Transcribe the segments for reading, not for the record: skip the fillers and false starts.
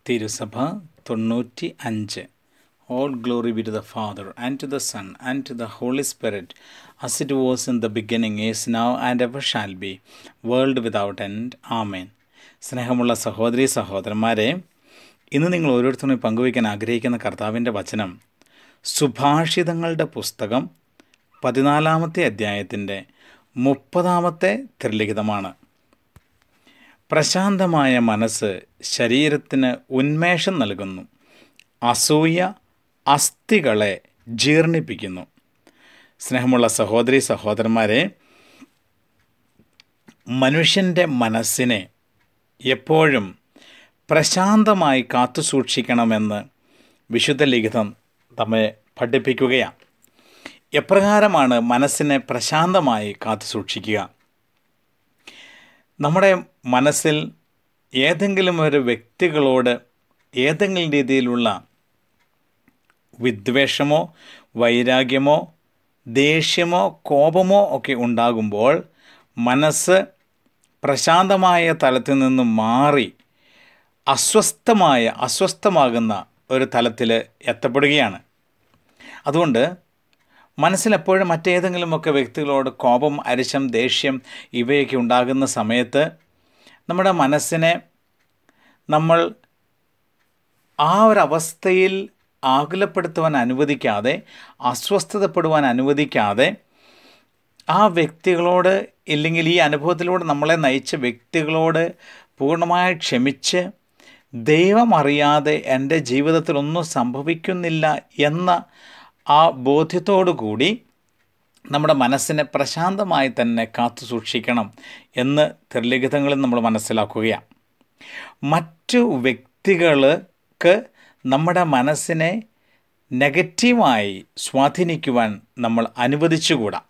തിരുസഭ 95. All glory be to the Father, and to the Son, and to the Holy Spirit, as it was in the beginning, is now, and ever shall be, world without end. Amen. സ്നേഹമുള്ള സഹോദരീ സഹോദരന്മാരെ, ഇന്ന് നിങ്ങൾ ഓരോരുത്തരും പങ്കുവയ്ക്കാൻ ആഗ്രഹിക്കുന്ന കർത്താവിൻ്റെ വചനം സുഭാഷിതങ്ങളുടെ പുസ്തകം 14 അധ്യായത്തിൻ്റെ 30 തിരുലിഖിതമാണ്. പ്രശാന്തമായ മനസ്സ് ശരീരത്തിന് ഉന്മേഷം നൽകുന്നു. അസൂയ അസ്ഥികളെ ജീർണിപ്പിക്കുന്നു. സ്നേഹമുള്ള സഹോദരീ സഹോദരന്മാരെ, മനുഷ്യൻ്റെ മനസ്സിനെ എപ്പോഴും പ്രശാന്തമായി കാത്തുസൂക്ഷിക്കണമെന്ന് വിശുദ്ധ ലിഖിതം നമ്മെ പഠിപ്പിക്കുകയാണ്. എപ്രകാരമാണ് മനസ്സിനെ പ്രശാന്തമായി കാത്തുസൂക്ഷിക്കുക? നമ്മുടെ മനസ്സിൽ ഏതെങ്കിലും ഒരു വ്യക്തികളോട് ഏതെങ്കിലും രീതിയിലുള്ള വിദ്വേഷമോ വൈരാഗ്യമോ ദേഷ്യമോ കോപമോ ഒക്കെ ഉണ്ടാകുമ്പോൾ മനസ്സ് പ്രശാന്തമായ തലത്തിൽ നിന്നും മാറി അസ്വസ്ഥമാകുന്ന ഒരു തലത്തിൽ എത്തപ്പെടുകയാണ്. അതുകൊണ്ട് മനസ്സിലെപ്പോഴും മറ്റേതെങ്കിലുമൊക്കെ വ്യക്തികളോട് കോപം, അരിശം, ദേഷ്യം ഇവയൊക്കെ ഉണ്ടാകുന്ന സമയത്ത് നമ്മുടെ മനസ്സിനെ നമ്മൾ ആ ഒരവസ്ഥയിൽ ആകുലപ്പെടുത്തുവാൻ അനുവദിക്കാതെ, അസ്വസ്ഥതപ്പെടുവാൻ അനുവദിക്കാതെ, ആ വ്യക്തികളോട് ഇല്ലെങ്കിൽ ഈ അനുഭവത്തിലൂടെ നമ്മളെ നയിച്ച വ്യക്തികളോട് പൂർണ്ണമായി ക്ഷമിച്ച് ദൈവം അറിയാതെ എൻ്റെ ജീവിതത്തിലൊന്നും സംഭവിക്കുന്നില്ല എന്ന ആ ബോധ്യത്തോടു കൂടി നമ്മുടെ മനസ്സിനെ പ്രശാന്തമായി തന്നെ കാത്തു സൂക്ഷിക്കണം എന്ന് തിരുലിഖിതങ്ങളിൽ നമ്മൾ മനസ്സിലാക്കുകയാണ്. മറ്റു വ്യക്തികൾക്ക് നമ്മുടെ മനസ്സിനെ നെഗറ്റീവായി സ്വാധീനിക്കുവാൻ നമ്മൾ അനുവദിച്ചുകൂടാ.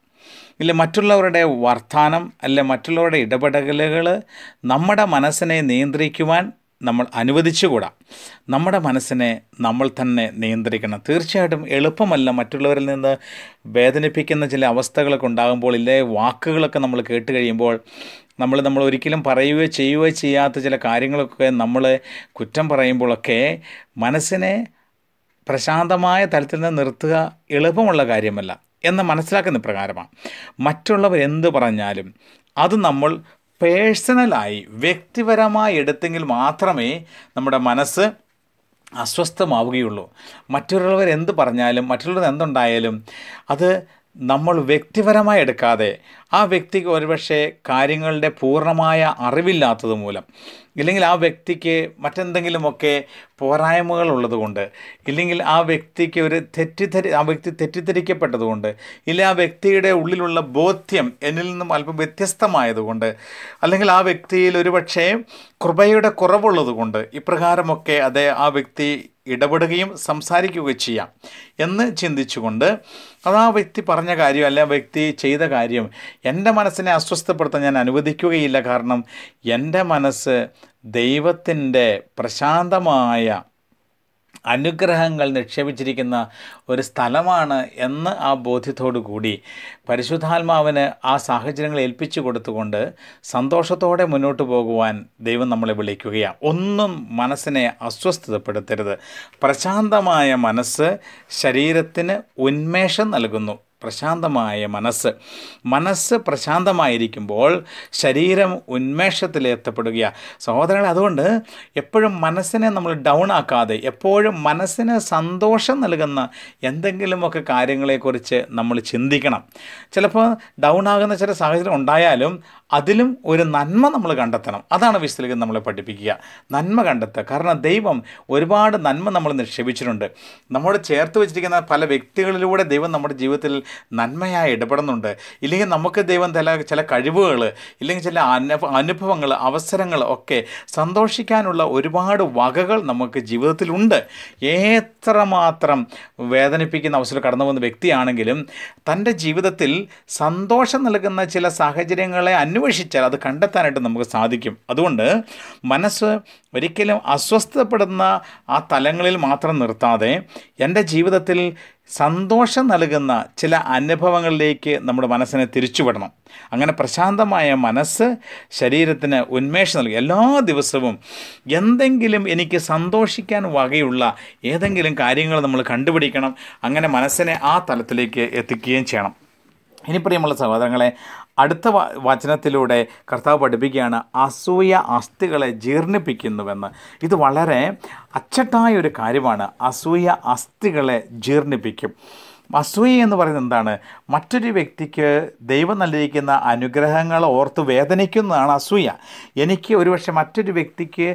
ഇല്ല, മറ്റുള്ളവരുടെ വർത്തമാനം അല്ലെ മറ്റുള്ളവരുടെ ഇടപെടലുകൾ നമ്മുടെ മനസ്സിനെ നിയന്ത്രിക്കുവാൻ നമ്മൾ അനുവദിച്ചുകൂടാ. നമ്മുടെ മനസ്സിനെ നമ്മൾ തന്നെ നിയന്ത്രിക്കണം. തീർച്ചയായിട്ടും എളുപ്പമല്ല. മറ്റുള്ളവരിൽ നിന്ന് വേദനിപ്പിക്കുന്ന ചില അവസ്ഥകളൊക്കെ ഉണ്ടാകുമ്പോൾ, ഇല്ലേ, വാക്കുകളൊക്കെ നമ്മൾ കേട്ട് കഴിയുമ്പോൾ നമ്മൾ ഒരിക്കലും പറയുകയോ ചെയ്യുകയോ ചെയ്യാത്ത ചില കാര്യങ്ങളൊക്കെ നമ്മൾ കുറ്റം പറയുമ്പോഴൊക്കെ മനസ്സിനെ പ്രശാന്തമായ തലത്തിൽ നിന്ന് നിർത്തുക എളുപ്പമുള്ള കാര്യമല്ല എന്ന് മനസ്സിലാക്കുന്ന പ്രകാരമാണ്. മറ്റുള്ളവർ എന്ത് പറഞ്ഞാലും അത് നമ്മൾ പേഴ്സണലായി വ്യക്തിപരമായി എടുത്തെങ്കിൽ മാത്രമേ നമ്മുടെ മനസ്സ് അസ്വസ്ഥമാവുകയുള്ളൂ. മറ്റുള്ളവർ എന്ത് പറഞ്ഞാലും മറ്റുള്ളവർ എന്തുണ്ടായാലും അത് നമ്മൾ വ്യക്തിപരമായി എടുക്കാതെ, ആ വ്യക്തിക്ക് ഒരുപക്ഷെ കാര്യങ്ങളുടെ പൂർണ്ണമായ അറിവില്ലാത്തത് മൂലം, ഇല്ലെങ്കിൽ ആ വ്യക്തിക്ക് മറ്റെന്തെങ്കിലുമൊക്കെ പോരായ്മകൾ ഉള്ളതുകൊണ്ട്, ഇല്ലെങ്കിൽ ആ വ്യക്തിക്ക് ആ വ്യക്തി തെറ്റിദ്ധരിക്കപ്പെട്ടതുകൊണ്ട്, ഇല്ല ആ വ്യക്തിയുടെ ഉള്ളിലുള്ള ബോധ്യം എന്നിൽ നിന്നും അല്പം വ്യത്യസ്തമായതുകൊണ്ട്, അല്ലെങ്കിൽ ആ വ്യക്തിയിൽ ഒരുപക്ഷെ കൃപയുടെ കുറവുള്ളതുകൊണ്ട് ഇപ്രകാരമൊക്കെ ആ വ്യക്തി ഇടപെടുകയും സംസാരിക്കുകയും ചെയ്യാം എന്ന് ചിന്തിച്ചുകൊണ്ട് ആ വ്യക്തി പറഞ്ഞ കാര്യം അല്ല ആ വ്യക്തി ചെയ്ത കാര്യം എൻ്റെ മനസ്സിനെ അസ്വസ്ഥപ്പെടുത്താൻ ഞാൻ അനുവദിക്കുകയില്ല. കാരണം എൻ്റെ മനസ്സ് ദൈവത്തിൻ്റെ പ്രശാന്തമായ അനുഗ്രഹങ്ങൾ നിക്ഷേപിച്ചിരിക്കുന്ന ഒരു സ്ഥലമാണ് എന്ന് ആ ബോധ്യത്തോടു കൂടി പരിശുദ്ധാത്മാവിന് ആ സാഹചര്യങ്ങൾ ഏൽപ്പിച്ചു കൊടുത്തുകൊണ്ട് സന്തോഷത്തോടെ മുന്നോട്ട് പോകുവാൻ ദൈവം നമ്മളെ വിളിക്കുകയാണ്. ഒന്നും മനസ്സിനെ അസ്വസ്ഥതപ്പെടുത്തരുത്. പ്രശാന്തമായ മനസ്സ് ശരീരത്തിന് ഉന്മേഷം നൽകുന്നു. പ്രശാന്തമായ മനസ്സ് പ്രശാന്തമായിരിക്കുമ്പോൾ ശരീരം ഉന്മേഷത്തിലെത്തപ്പെടുകയാണ്. സഹോദരങ്ങളെ, അതുകൊണ്ട് എപ്പോഴും മനസ്സിനെ നമ്മൾ ഡൗൺ ആക്കാതെ, എപ്പോഴും മനസ്സിന് സന്തോഷം നൽകുന്ന എന്തെങ്കിലുമൊക്കെ കാര്യങ്ങളെക്കുറിച്ച് നമ്മൾ ചിന്തിക്കണം. ചിലപ്പോൾ ഡൗൺ ആകുന്ന ചില സാഹചര്യം ഉണ്ടായാലും അതിലും ഒരു നന്മ നമ്മൾ കണ്ടെത്തണം. അതാണ് വിശുദ്ധ നമ്മളെ പഠിപ്പിക്കുക, നന്മ കണ്ടെത്തുക. കാരണം ദൈവം ഒരുപാട് നന്മ നമ്മൾ നിക്ഷേപിച്ചിട്ടുണ്ട്. നമ്മോട് ചേർത്ത് വെച്ചിരിക്കുന്ന പല വ്യക്തികളിലൂടെ ദൈവം നമ്മുടെ ജീവിതത്തിൽ നന്മയായി ഇടപെടുന്നുണ്ട്. ഇല്ലെങ്കിൽ നമുക്ക് ദൈവം ചില കഴിവുകൾ, ഇല്ലെങ്കിൽ ചില അനുഭവങ്ങൾ, അവസരങ്ങൾ ഒക്കെ സന്തോഷിക്കാനുള്ള ഒരുപാട് വകകൾ നമുക്ക് ജീവിതത്തിലുണ്ട്. എത്രമാത്രം വേദനിപ്പിക്കുന്ന അവസരം കടന്നു പോകുന്ന വ്യക്തിയാണെങ്കിലും തൻ്റെ ജീവിതത്തിൽ സന്തോഷം നൽകുന്ന ചില സാഹചര്യങ്ങളെ അന്വേഷിച്ചാൽ അത് കണ്ടെത്താനായിട്ട് നമുക്ക് സാധിക്കും. അതുകൊണ്ട് മനസ്സ് ഒരിക്കലും അസ്വസ്ഥപ്പെടുന്ന ആ തലങ്ങളിൽ മാത്രം നിർത്താതെ എൻ്റെ ജീവിതത്തിൽ സന്തോഷം നൽകുന്ന ചില അനുഭവങ്ങളിലേക്ക് നമ്മുടെ മനസ്സിനെ തിരിച്ചുവിടണം. അങ്ങനെ പ്രശാന്തമായ മനസ്സ് ശരീരത്തിന് ഉന്മേഷം നൽകും. എല്ലാ ദിവസവും എന്തെങ്കിലും എനിക്ക് സന്തോഷിക്കാൻ വകയുള്ള ഏതെങ്കിലും കാര്യങ്ങൾ നമ്മൾ കണ്ടുപിടിക്കണം. അങ്ങനെ മനസ്സിനെ ആ തലത്തിലേക്ക് എത്തിക്കുകയും ചെയ്യണം. ഇനി പ്രിയമുള്ള സഹോദരങ്ങളെ, അടുത്ത വചനത്തിലൂടെ കർത്താവ് പഠിപ്പിക്കുകയാണ് അസൂയ അസ്ഥികളെ ജീർണിപ്പിക്കുന്നുവെന്ന്. ഇത് വളരെ അച്ചട്ടായ ഒരു കാര്യമാണ്. അസൂയ അസ്ഥികളെ ജീർണിപ്പിക്കും. അസൂയ എന്ന് പറയുന്നത് എന്താണ്? മറ്റൊരു വ്യക്തിക്ക് ദൈവം നൽകിയിരിക്കുന്ന അനുഗ്രഹങ്ങൾ ഓർത്ത് വേദനിക്കുന്നതാണ് അസൂയ. എനിക്ക് ഒരുപക്ഷെ മറ്റൊരു വ്യക്തിക്ക്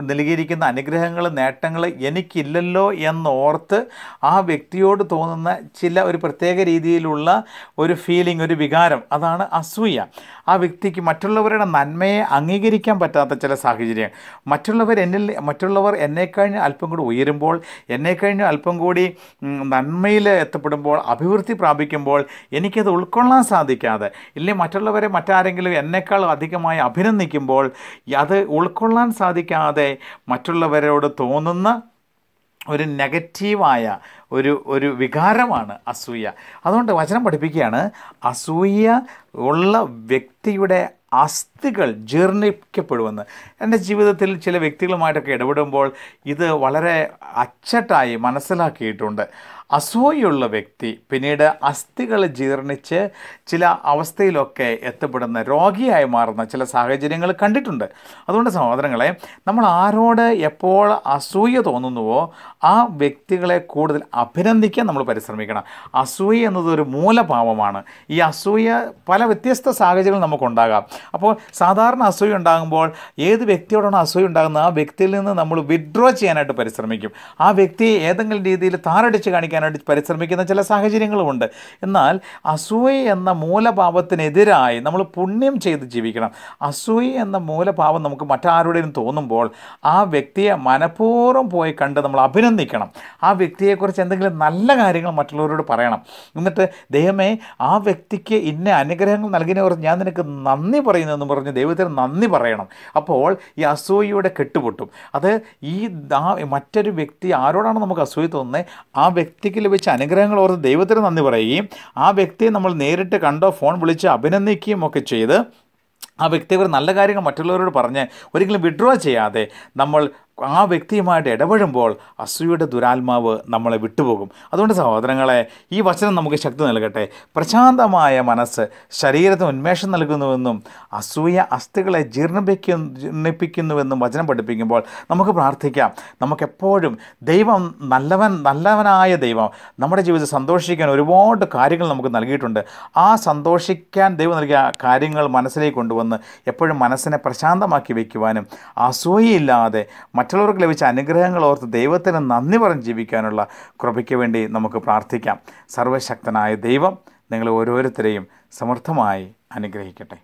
നൽകിയിരിക്കുന്ന അനുഗ്രഹങ്ങൾ, നേട്ടങ്ങൾ എനിക്കില്ലല്ലോ എന്നോർത്ത് ആ വ്യക്തിയോട് തോന്നുന്ന ചില ഒരു പ്രത്യേക രീതിയിലുള്ള ഒരു ഫീലിംഗ്, ഒരു വികാരം, അതാണ് അസൂയ. ആ വ്യക്തിക്ക് മറ്റുള്ളവരുടെ നന്മയെ അംഗീകരിക്കാൻ പറ്റാത്ത ചില സാഹചര്യം, മറ്റുള്ളവർ എന്നെക്കഴിഞ്ഞ് അല്പം കൂടി ഉയരുമ്പോൾ, എന്നെക്കഴിഞ്ഞ് അല്പം കൂടി നന്മയിൽ എത്തപ്പെടുമ്പോൾ, അഭിവൃദ്ധി പ്രാപിക്കുമ്പോൾ എനിക്കത് ഉൾക്കൊള്ളാൻ സാധിക്കാതെ, ഇല്ലെങ്കിൽ മറ്റാരെങ്കിലും എന്നെക്കാൾ അധികമായി അഭിനന്ദിക്കുമ്പോൾ അത് ഉൾക്കൊള്ളാൻ സാധിക്കാതെ മറ്റുള്ളവരോട് തോന്നുന്ന ഒരു നെഗറ്റീവായ ഒരു വികാരമാണ് അസൂയ. അതുകൊണ്ട് വചനം പഠിപ്പിക്കുകയാണ്, അസൂയ ഉള്ള വ്യക്തിയുടെ അസ്ഥികൾ ജീർണിക്കപ്പെടുമെന്ന്. എൻ്റെ ജീവിതത്തിൽ ചില വ്യക്തികളുമായിട്ടൊക്കെ ഇടപെടുമ്പോൾ ഇത് വളരെ അച്ചട്ടായി മനസ്സിലാക്കിയിട്ടുണ്ട്. അസൂയുള്ള വ്യക്തി പിന്നീട് അസ്ഥികൾ ജീർണിച്ച് ചില അവസ്ഥയിലൊക്കെ എത്തപ്പെടുന്ന, രോഗിയായി മാറുന്ന ചില സാഹചര്യങ്ങൾ കണ്ടിട്ടുണ്ട്. അതുകൊണ്ട് സഹോദരങ്ങളെ, നമ്മൾ ആരോട് എപ്പോൾ അസൂയ തോന്നുന്നുവോ ആ വ്യക്തികളെ കൂടുതൽ അഭിനന്ദിക്കാൻ നമ്മൾ പരിശ്രമിക്കണം. അസൂയ എന്നതൊരു മൂലഭാവമാണ്. ഈ അസൂയ പല വ്യത്യസ്ത സാഹചര്യങ്ങൾ നമുക്കുണ്ടാകാം. അപ്പോൾ സാധാരണ അസൂയ ഉണ്ടാകുമ്പോൾ ഏത് വ്യക്തിയോടാണ് അസൂയ ഉണ്ടാകുന്നത് ആ വ്യക്തിയിൽ നിന്ന് നമ്മൾ വിഡ്രോ ചെയ്യാനായിട്ട് പരിശ്രമിക്കും. ആ വ്യക്തിയെ ഏതെങ്കിലും രീതിയിൽ താറടിച്ച് കാണിക്കാനായിട്ട് പരിശ്രമിക്കുന്ന ചില സാഹചര്യങ്ങളുമുണ്ട്. എന്നാൽ അസൂയ എന്ന മൂലഭാവത്തിനെതിരായി നമ്മൾ പുണ്യം ചെയ്ത് ജീവിക്കണം. അസൂയ എന്ന മൂലഭാവം നമുക്ക് മറ്റാരുടെയും തോന്നുമ്പോൾ ആ വ്യക്തിയെ മനഃപൂർവ്വം പോയി കണ്ട് നമ്മൾ അഭിനന്ദിക്കണം. ആ വ്യക്തിയെക്കുറിച്ച് എന്തെങ്കിലും നല്ല കാര്യങ്ങൾ മറ്റുള്ളവരോട് പറയണം. എന്നിട്ട് ദൈവമേ, ആ വ്യക്തിക്ക് ഇന്ന അനുഗ്രഹങ്ങൾ നൽകിയതിനെക്കുറിച്ച് ഞാൻ നിനക്ക് നന്ദി പറയുന്നതെന്ന് പറഞ്ഞ് ദൈവത്തിന് നന്ദി പറയണം. അപ്പോൾ ഈ അസൂയയുടെ കെട്ടുപൊട്ടും. അത് മറ്റൊരു വ്യക്തി ആരോടാണ് നമുക്ക് അസൂയ തോന്നുന്നത് ആ വ്യക്തിക്ക് ലഭിച്ച അനുഗ്രഹങ്ങൾ ഓർത്ത് ദൈവത്തിന് നന്ദി പറയുകയും ആ വ്യക്തിയെ നമ്മൾ നേരിട്ട് കണ്ടോ ഫോൺ വിളിച്ച് അഭിനന്ദിക്കുകയും ഒക്കെ ചെയ്ത് ആ വ്യക്തിയെക്കുറിച്ച് നല്ല കാര്യങ്ങൾ മറ്റുള്ളവരോട് പറഞ്ഞ് ഒരിക്കലും വിഡ്രോ ചെയ്യാതെ നമ്മൾ ആ വ്യക്തിയുമായിട്ട് ഇടപെടുമ്പോൾ അസൂയയുടെ ദുരാത്മാവ് നമ്മളെ വിട്ടുപോകും. അതുകൊണ്ട് സഹോദരങ്ങളെ, ഈ വചനം നമുക്ക് ശക്തി നൽകട്ടെ. പ്രശാന്തമായ മനസ്സ് ശരീരത്തിന് ഉന്മേഷം നൽകുന്നുവെന്നും അസൂയ അസ്ഥികളെ ജീർണിപ്പിക്കുന്നുവെന്നും വചനം പഠിപ്പിക്കുമ്പോൾ നമുക്ക് പ്രാർത്ഥിക്കാം. നമുക്കെപ്പോഴും ദൈവം നല്ലവനായ ദൈവം നമ്മുടെ ജീവിതത്തിൽ സന്തോഷിക്കാൻ ഒരുപാട് കാര്യങ്ങൾ നമുക്ക് നൽകിയിട്ടുണ്ട്. ആ സന്തോഷിക്കാൻ ദൈവം നൽകിയ കാര്യങ്ങൾ മനസ്സിലേക്ക് കൊണ്ടുവന്ന് എപ്പോഴും മനസ്സിനെ പ്രശാന്തമാക്കി വയ്ക്കുവാനും അസൂയയില്ലാതെ മറ്റുള്ളവർക്ക് ലഭിച്ച അനുഗ്രഹങ്ങൾ ഓർത്ത് ദൈവത്തിന് നന്ദി പറഞ്ഞ് ജീവിക്കാനുള്ള കൃപയ്ക്ക് വേണ്ടി നമുക്ക് പ്രാർത്ഥിക്കാം. സർവശക്തനായ ദൈവം നിങ്ങളെ ഓരോരുത്തരെയും സമൃദ്ധമായി അനുഗ്രഹിക്കട്ടെ.